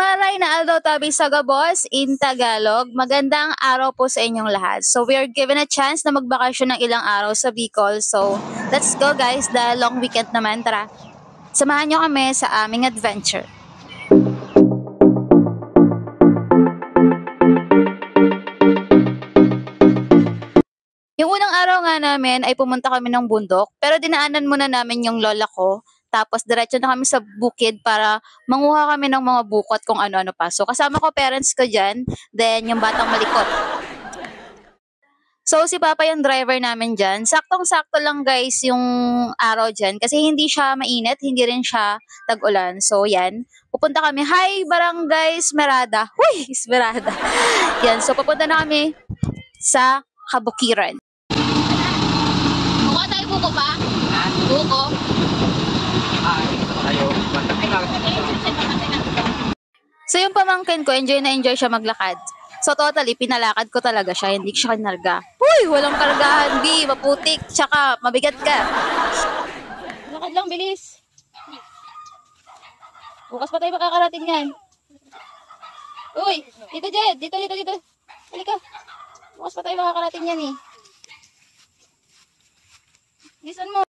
Maray na aldaw tabi sa gabos in Tagalog. Magandang araw po sa inyong lahat. So we are given a chance na magbakasyon ng ilang araw sa Bicol. So let's go guys, dahil long weekend naman. Tara, samahan nyo kami sa aming adventure. Yung unang araw nga namin ay pumunta kami ng bundok, pero dinaanan muna namin yung lola ko. Tapos diretso na kami sa bukid para manguha kami ng mga bukot kung ano-ano pa. So kasama ko parents ko dyan, then yung batang malikot. So si Papa yung driver namin dyan. Saktong-sakto lang guys yung araw dyan kasi hindi siya mainit, hindi rin siya tag-ulan. So yan, pupunta kami. Hi Barangay Esmeralda. Huy, Esmeralda. Yan, so pupunta na kami sa Kabukiran. Buko tayo buko pa? Buko. So yung pamangkin ko, enjoy na enjoy siya maglakad. So totally, pinalakad ko talaga siya, hindi siya kinarga. Uy, walang kargahan, di, maputik, tsaka mabigat ka. Lakad lang, bilis. Bukas pa tayo makakarating yan. Uy, dito Jed, dito. Halika. Bukas pa tayo makakarating yan eh. Lisan mo.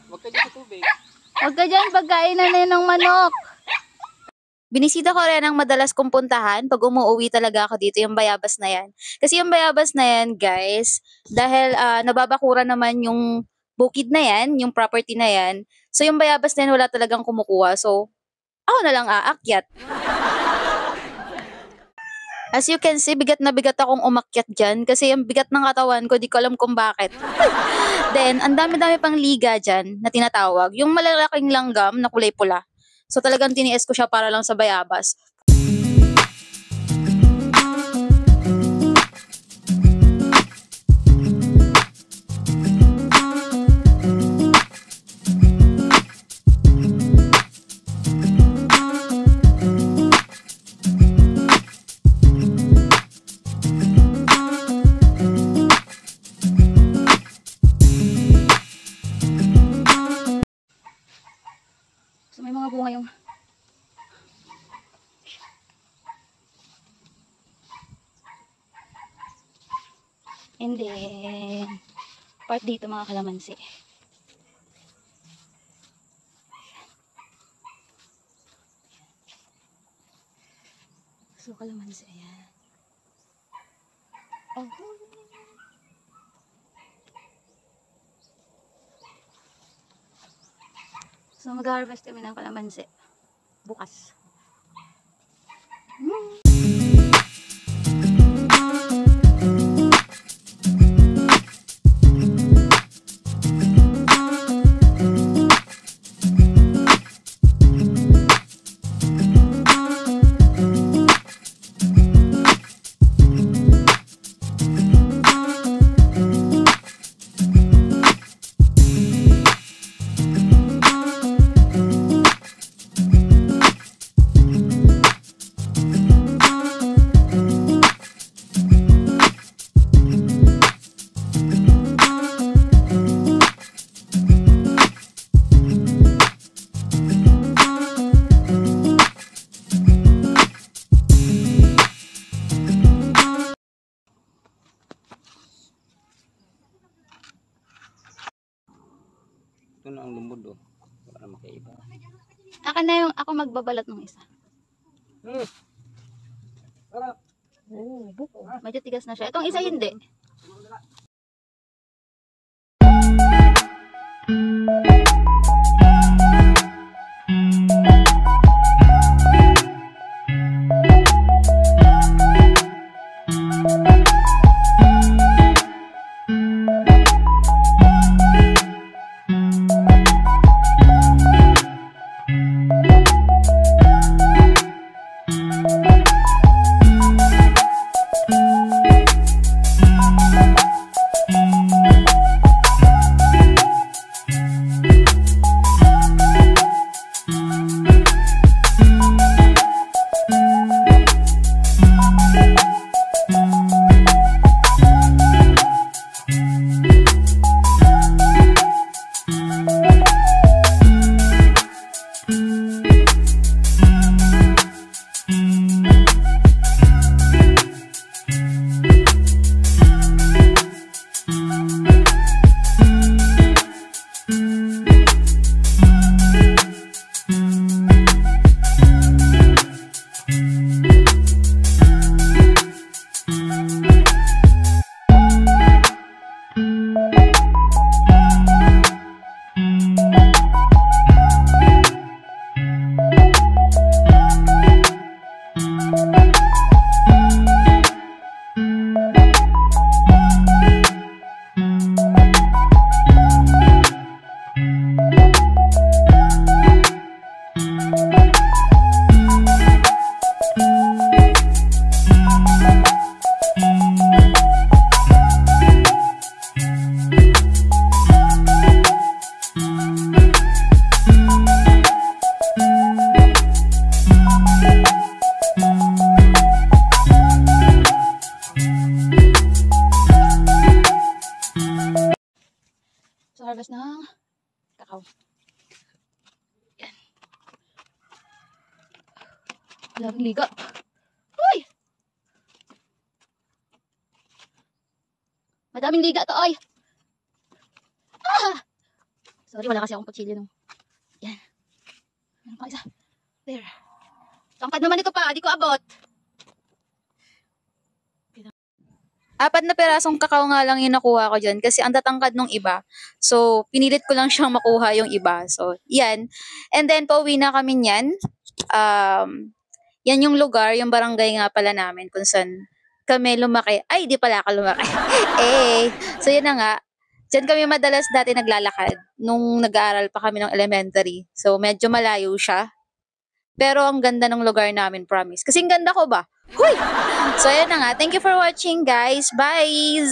Huwag ka dyan sa tubig. Huwag ka dyan, pagkainan na yun ng manok. Binisita ko rin ang madalas kong puntahan pag umuwi talaga ako dito, yung Bayabas na yan. Kasi yung Bayabas na yan, guys, dahil nababakura naman yung bukid na yan, yung property na yan. So yung Bayabas na yan, wala talagang kumukuha. So, ako na lang aakyat. As you can see, bigat na bigat akong umakyat dyan kasi yung bigat ng katawan ko, di ko alam kung bakit. Then, ang dami-dami pang liga dyan na tinatawag. Yung malalaking langgam na kulay pula. So, talagang tiniis ko siya para lang sa Bayabas. So, may mga bunga yung... And then, part dito mga kalamansi. So, kalamansi, ayan. Oh. So, mag-harvest kami ng kalamansi. Bukas. Ito na ang lumod oh. Wala na makaiba. Akin na yung ako magbabalat ng isa. Oh, buko. Medyo tigas na siya. Itong isa hindi. Madaming liga. Uy! Madaming liga to, oy. Ah! Sorry, wala kasi akong kutsilyo nung. Yan. Meron pa isa. There. Tangkad naman ito pa, di ko abot. 4 na pirasong kakao nga lang yung nakuha ko dyan kasi ang tatangkad nung iba. So, pinilit ko lang siyang makuha yung iba. So, yan. And then, pauwi na kami niyan. Yan yung lugar, yung barangay nga pala namin kung saan kami lumaki. Ay, di pala ako lumaki. So, yan na nga. Diyan kami madalas dati naglalakad nung nag-aaral pa kami ng elementary. So, medyo malayo siya. Pero ang ganda ng lugar namin, promise. Kasi ang ganda ko ba? Huy! So, ayan na nga. Thank you for watching, guys. Bye!